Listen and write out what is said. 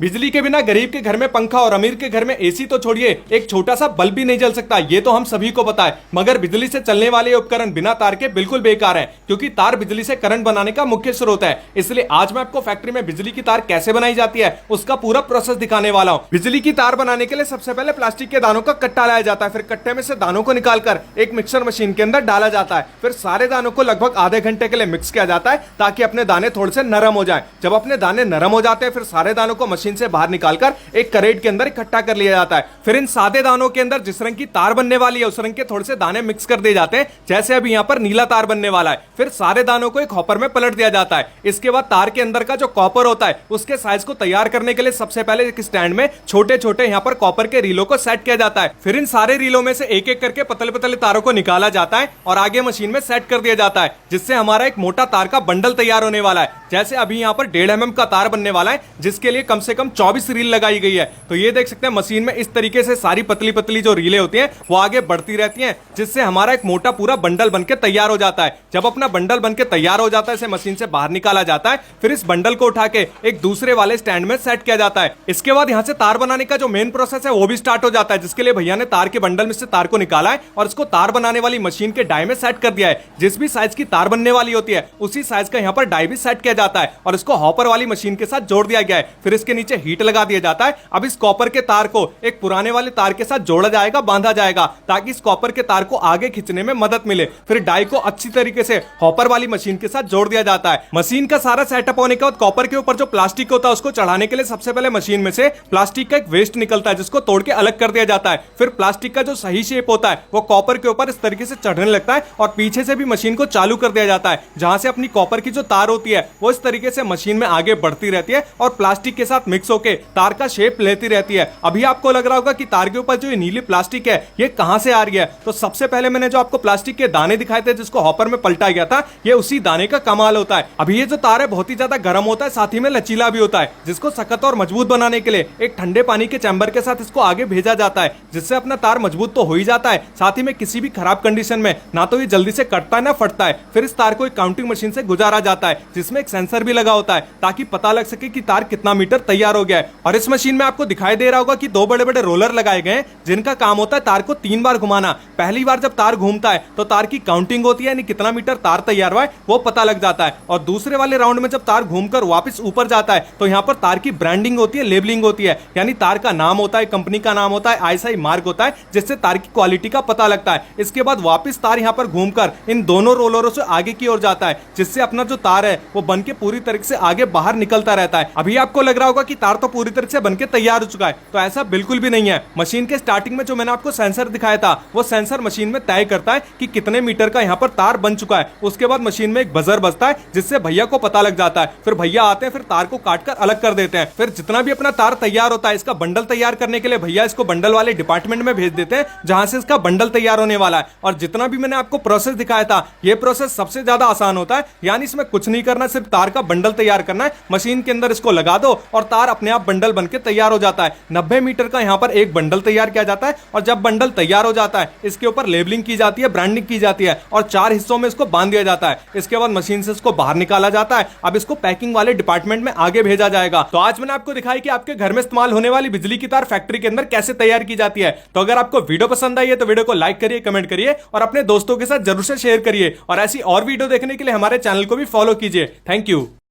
बिजली के बिना गरीब के घर में पंखा और अमीर के घर में एसी तो छोड़िए, एक छोटा सा बल्ब भी नहीं जल सकता। ये तो हम सभी को पता है। मगर बिजली से चलने वाले उपकरण बिना तार के बिल्कुल बेकार हैं, क्योंकि तार बिजली से करंट बनाने का मुख्य स्रोत है। इसलिए आज मैं आपको फैक्ट्री में बिजली की तार कैसे बनाई जाती है उसका पूरा प्रोसेस दिखाने वाला हूं। बिजली की तार बनाने के लिए सबसे पहले प्लास्टिक के दानों का कट्टा लाया जाता है। फिर कट्टे में से दानों को निकालकर एक मिक्सर मशीन के अंदर डाला जाता है। फिर सारे दानों को लगभग आधे घंटे के लिए मिक्स किया जाता है, ताकि अपने दाने थोड़े से नरम हो जाए। जब अपने दाने नरम हो जाते हैं, फिर सारे दानों को मशीन से बाहर निकालकर एक करेट के अंदर इकट्ठा कर लिया जाता है। फिर इन सादे दानों के अंदर जिस रंग की तार बनने वाली है उस रंग के थोड़े से दाने मिक्स कर दिए जाते हैं। जैसे अभी यहां पर नीला तार बनने वाला है। फिर सारे दानों को एक हॉपर में पलट दिया जाता है। इसके बाद तार के अंदर का जो कॉपर होता है उसके साइज को तैयार करने के लिए सबसे पहले एक स्टैंड में छोटे छोटे यहां पर कॉपर के रीलों को सेट किया जाता है। फिर इन सारे रीलों में से एक एक करके पतले पतले तारों को निकाला जाता है और आगे मशीन में सेट कर दिया जाता है, जिससे हमारा एक मोटा तार का बंडल तैयार होने वाला है। जैसे अभी यहां पर 1.5 mm का तार बनने वाला है, जिसके लिए कम से कम 24 रील लगाई गई है। तो ये देख सकते हैं मशीन में इस तरीके से सारी पतली पतली जो रीलें होती हैं वो आगे बढ़ती रहती हैं, जिससे हमारा एक मोटा पूरा बंडल बनके तैयार हो जाता है। जब अपना बंडल बनके तैयार हो जाता है, इसे मशीन से बाहर निकाला जाता है। फिर इस बंडल को उठा के एक दूसरे वाले स्टैंड में सेट किया जाता है। इसके बाद यहां से तार बनाने का जो मेन प्रोसेस है वो भी स्टार्ट हो जाता है, जिसके लिए भैया ने तार के बंडल में से तार को निकाला है और इसको तार बनाने वाली मशीन के डाई में सेट कर दिया है। जिस भी साइज की तार बनने वाली होती है उसी साइज का यहां पर डाई भी सेट किया जाता है और इसको हॉपर वाली मशीन के साथ जोड़ दिया गया है। फिर इसके नीचे हीट लगा दिया जाता है। अब इस कॉपर के तार को एक पुराने वाले तार के साथ जोड़ा जाएगा, बांधा जाएगा, ताकि इस कॉपर के तार को आगे खींचने में मदद मिले। फिर डाई को अच्छी तरीके से हॉपर वाली मशीन के साथ जोड़ दिया जाता है। मशीन का सारा सेटअप होने के बाद कॉपर के ऊपर जो प्लास्टिक होता है उसको चढ़ाने के लिए सबसे पहले मशीन में से प्लास्टिक का एक वेस्ट निकलता है, जिसको तोड़ के अलग कर दिया जाता है। फिर प्लास्टिक का जो सही शेप होता है वो कॉपर के ऊपर इस तरीके से चढ़ने लगता है और पीछे से भी मशीन को चालू कर दिया जाता है, जहां से अपनी कॉपर की जो तार होती है वो इस तरीके से मशीन में आगे बढ़ती रहती है और प्लास्टिक के साथ मिक्स होकर तार का शेप लेती रहती है। अभी आपको लग रहा होगा कि तार के ऊपर जो ये नीली प्लास्टिक है ये कहां से आ रही है। तो सबसे पहले मैंने जो आपको प्लास्टिक के दाने दिखाए थे जिसको हॉपर में पलटा गया था, ये उसी दाने का कमाल होता है। अभी ये जो तार है बहुत ही ज्यादा गर्म होता है, साथ ही में लचीला भी होता है, जिसको सख्त और मजबूत बनाने के लिए एक ठंडे पानी के चैम्बर के साथ इसको आगे भेजा जाता है, जिससे अपना तार मजबूत तो हो ही जाता है, साथ ही में किसी भी खराब कंडीशन में ना तो ये जल्दी से कटता है ना फटता है। फिर इस तार को एक काउंटिंग मशीन से गुजारा जाता है, जिसमें एक सेंसर भी लगा होता है, ताकि पता लग सके कि तार कितना मीटर तैयार हो गया है। और इस मशीन में आपको दिखाई दे रहा होगा कि 2 बड़े बड़े रोलर लगाए गए हैं, जिनका काम होता है तार को 3 बार घुमाना। पहली बार जब तार घूमता है तो तार की काउंटिंग होती है, यानी कितना मीटर तार तैयार हुआ है वो पता लग जाता है। और दूसरे वाले राउंड में जब तार घूमकर वापस ऊपर जाता है तो यहाँ पर तार की ब्रांडिंग होती है, लेबलिंग होती है, यानी तार का नाम होता है, कंपनी का नाम होता है, आईएसआई मार्क होता है, जिससे तार की क्वालिटी का पता लगता है। इसके बाद वापस तार यहाँ पर घूमकर इन दोनों रोलरों से आगे की ओर जाता है, जिससे अपना जो तार है वो बनके पूरी तरीके से आगे बाहर निकलता रहता है। अभी आपको लग रहा होगा कि तार तो पूरी तरह से बनके तैयार हो चुका है, तो ऐसा बिल्कुल भी नहीं है। मशीन के स्टार्टिंग में जो मैंने आपको सेंसर दिखाया था वो सेंसर मशीन में तय करता है कि कितने मीटर का यहाँ पर तार बन चुका है। उसके बाद मशीन में एक बजर बजता है, जिससे भैया को पता लग जाता है। फिर भैया आते हैं, फिर तार को काटकर अलग कर देते हैं। फिर जितना भी अपना तार तैयार होता है, इसका बंडल तैयार करने के लिए भैया इसको बंडल वाले डिपार्टमेंट में भेज देते हैं, जहां से इसका बंडल तैयार होने वाला है। और जितना भी मैंने आपको प्रोसेस दिखाया था ये प्रोसेस सबसे ज्यादा आसान होता है, यानी इसमें कुछ नहीं करना, सिर्फ तार का बंडल तैयार करना है। मशीन के अंदर इसको लगा दो और तार अपने आप बंडल बनके तैयार हो जाता है। 90 मीटर का यहाँ पर एक बंडल तैयार किया जाता है और जब बंडल तैयार हो जाता है इसके ऊपर लेबलिंग की जाती है, ब्रांडिंग की जाती है और 4 हिस्सों में इसको बांध दिया जाता है। इसके बाद मशीन से इसको बाहर निकाला जाता है। अब इसको पैकिंग वाले डिपार्टमेंट में आगे भेजा जाएगा। तो आज मैंने आपको दिखाई कि आपके घर में इस्तेमाल होने वाली बिजली की तार फैक्ट्री के अंदर कैसे तैयार की जाती है। तो अगर आपको वीडियो पसंद आई है तो वीडियो को लाइक करिए, कमेंट करिए और अपने दोस्तों के साथ जरूर से शेयर करिए। और ऐसी और वीडियो देखने के लिए हमारे चैनल को भी फॉलो कीजिए। Thank you.